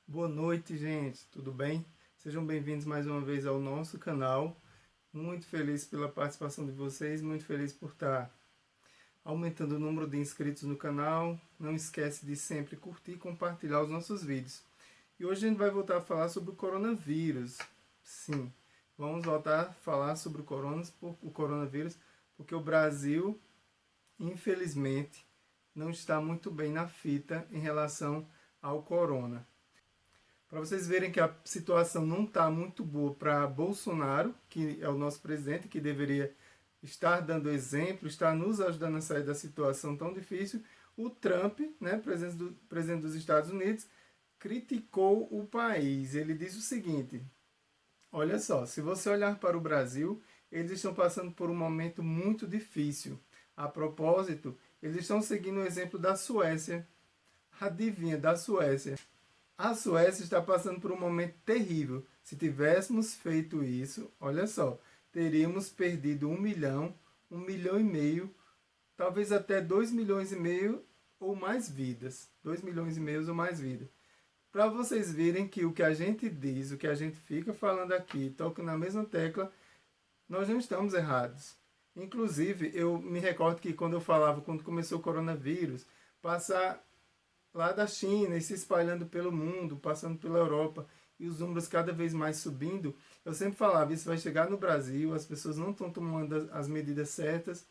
Boa noite, gente. Tudo bem? Sejam bem-vindos mais uma vez ao nosso canal. Muito feliz pela participação de vocês, muito feliz por estar aumentando o número de inscritos no canal. Não esquece de sempre curtir e compartilhar os nossos vídeos. E hoje a gente vai voltar a falar sobre o coronavírus. Sim, vamos voltar a falar sobre o coronavírus, porque o Brasil, infelizmente, não está muito bem na fita em relação ao corona. Para vocês verem que a situação não está muito boa para Bolsonaro, que é o nosso presidente, que deveria estar dando exemplo, estar nos ajudando a sair da situação tão difícil, o Trump, né, presidente dos Estados Unidos, criticou o país. Ele disse o seguinte: olha só, se você olhar para o Brasil, eles estão passando por um momento muito difícil. A propósito, eles estão seguindo o exemplo da Suécia. Adivinha, da Suécia. A Suécia está passando por um momento terrível. Se tivéssemos feito isso, olha só, teríamos perdido 1 milhão, 1,5 milhão, talvez até 2,5 milhões ou mais vidas. 2,5 milhões ou mais vidas. Para vocês verem que o que a gente diz, o que a gente fica falando aqui, toca na mesma tecla, nós não estamos errados. Inclusive, eu me recordo que quando começou o coronavírus, passar lá da China e se espalhando pelo mundo, passando pela Europa e os números cada vez mais subindo, eu sempre falava, isso vai chegar no Brasil, as pessoas não estão tomando as medidas certas,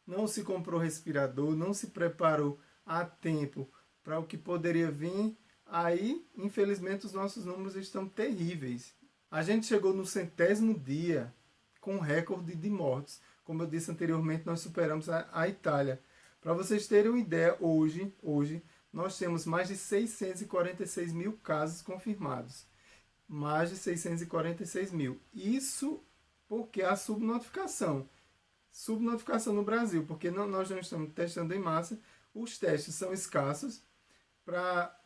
não se comprou respirador, não se preparou a tempo para o que poderia vir, aí, infelizmente, os nossos números estão terríveis. A gente chegou no 100º dia com recorde de mortes. Como eu disse anteriormente, nós superamos a Itália. Para vocês terem uma ideia, hoje nós temos mais de 646 mil casos confirmados. Mais de 646 mil. Isso porque há subnotificação. Subnotificação no Brasil, porque nós não estamos testando em massa. Os testes são escassos. Para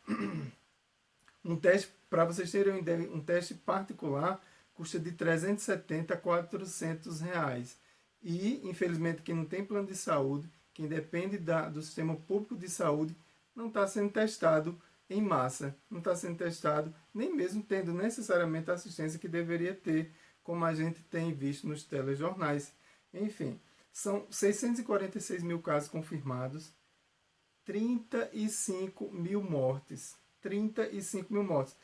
um teste, para vocês terem uma ideia, um teste particular custa de 370 a 400 reais. E, infelizmente, quem não tem plano de saúde, quem depende do sistema público de saúde, não está sendo testado em massa. Não está sendo testado, nem mesmo tendo necessariamente a assistência que deveria ter, como a gente tem visto nos telejornais. Enfim, são 646 mil casos confirmados, 35 mil mortes. 35 mil mortes.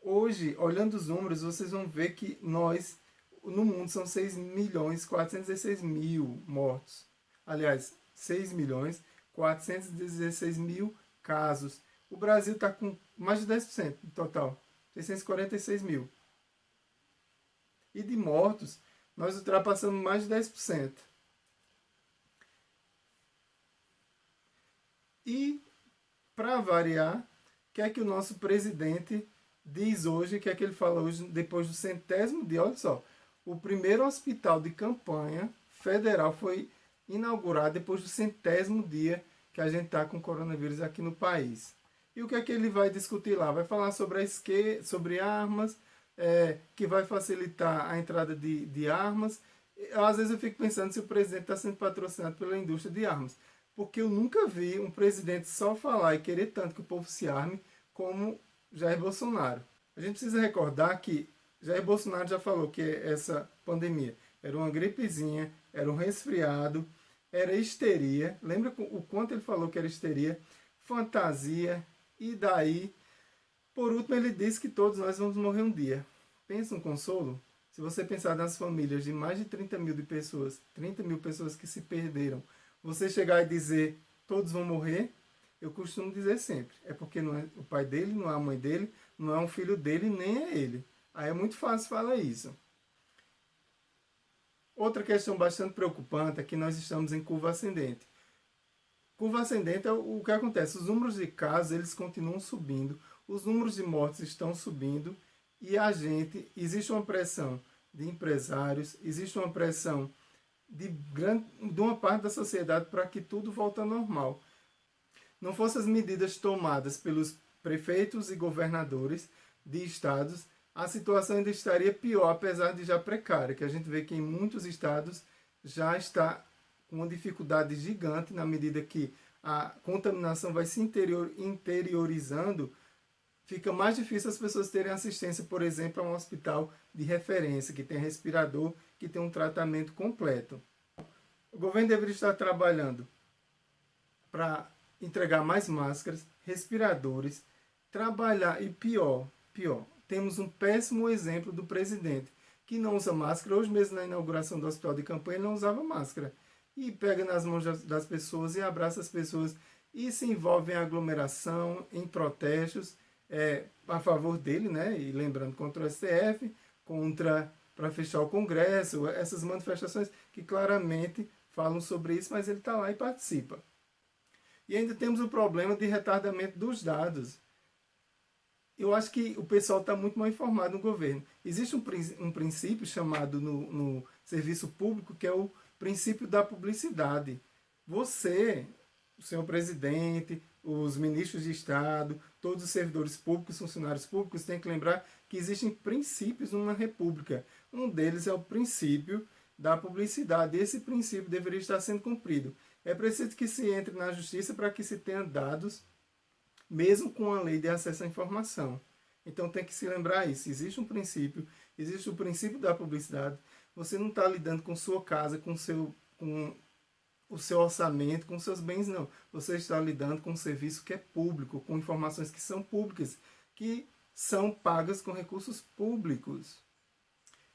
Hoje, olhando os números, vocês vão ver que nós, no mundo, são 6.416.000 mortos. Aliás, 6.416.000 casos. O Brasil está com mais de 10% no total, 646 mil. E de mortos, nós ultrapassamos mais de 10%. E, para variar, o que é que o nosso presidente diz hoje, o que é que ele fala hoje, depois do 100º dia? Olha só, o primeiro hospital de campanha federal foi inaugurado depois do 100º dia que a gente está com coronavírus aqui no país. E o que é que ele vai discutir lá? Vai falar sobre armas, que vai facilitar a entrada de armas. Às vezes eu fico pensando se o presidente está sendo patrocinado pela indústria de armas. Porque eu nunca vi um presidente só falar e querer tanto que o povo se arme como Jair Bolsonaro. A gente precisa recordar que Jair Bolsonaro já falou que essa pandemia era uma gripezinha, era um resfriado, era histeria. Lembra o quanto ele falou que era histeria? Fantasia. E daí, por último, ele disse que todos nós vamos morrer um dia. Pensa um consolo? Se você pensar nas famílias de mais de 30 mil de pessoas, 30 mil pessoas que se perderam, você chegar e dizer todos vão morrer, eu costumo dizer sempre, é porque não é o pai dele, não é a mãe dele, não é um filho dele, nem é ele. Aí é muito fácil falar isso. Outra questão bastante preocupante é que nós estamos em curva ascendente. Curva ascendente é o que acontece, os números de casos eles continuam subindo, os números de mortes estão subindo e existe uma pressão de empresários, existe uma pressão de uma parte da sociedade para que tudo volte ao normal. Não fossem as medidas tomadas pelos prefeitos e governadores de estados, a situação ainda estaria pior, apesar de já precária, que a gente vê que em muitos estados já está com uma dificuldade gigante na medida que a contaminação vai se interiorizando. fica mais difícil as pessoas terem assistência, por exemplo, a um hospital de referência, que tem respirador, que tem um tratamento completo. O governo deveria estar trabalhando para entregar mais máscaras, respiradores, trabalhar, e pior, temos um péssimo exemplo do presidente, que não usa máscara. Hoje mesmo, na inauguração do hospital de campanha, ele não usava máscara. E pega nas mãos das pessoas e abraça as pessoas e se envolve em aglomeração, em protestos a favor dele, né? E lembrando, contra o STF, para fechar o Congresso, essas manifestações que claramente falam sobre isso, mas ele está lá e participa. E ainda temos o problema de retardamento dos dados. Eu acho que o pessoal está muito mal informado no governo. Existe um princípio chamado no serviço público, que é o princípio da publicidade. Você, o senhor presidente, os ministros de Estado, todos os servidores públicos, funcionários públicos, têm que lembrar que existem princípios numa república. Um deles é o princípio da publicidade. Esse princípio deveria estar sendo cumprido. É preciso que se entre na justiça para que se tenha dados, mesmo com a lei de acesso à informação. Então tem que se lembrar isso. Existe um princípio, existe o princípio da publicidade. Você não está lidando com sua casa, com o seu orçamento, com seus bens, não. Você está lidando com um serviço que é público, com informações que são públicas, que são pagas com recursos públicos.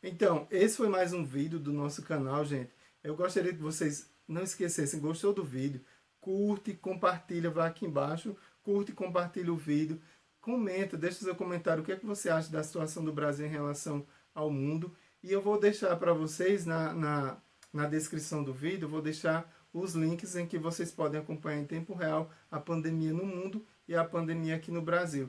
Então, esse foi mais um vídeo do nosso canal, gente. Eu gostaria que vocês não esquecessem, gostou do vídeo? Curte, compartilha, vai aqui embaixo, curte, compartilha o vídeo, comenta, deixa seu comentário o que é que você acha da situação do Brasil em relação ao mundo. E eu vou deixar para vocês na descrição do vídeo, eu vou deixar os links em que vocês podem acompanhar em tempo real a pandemia no mundo e a pandemia aqui no Brasil.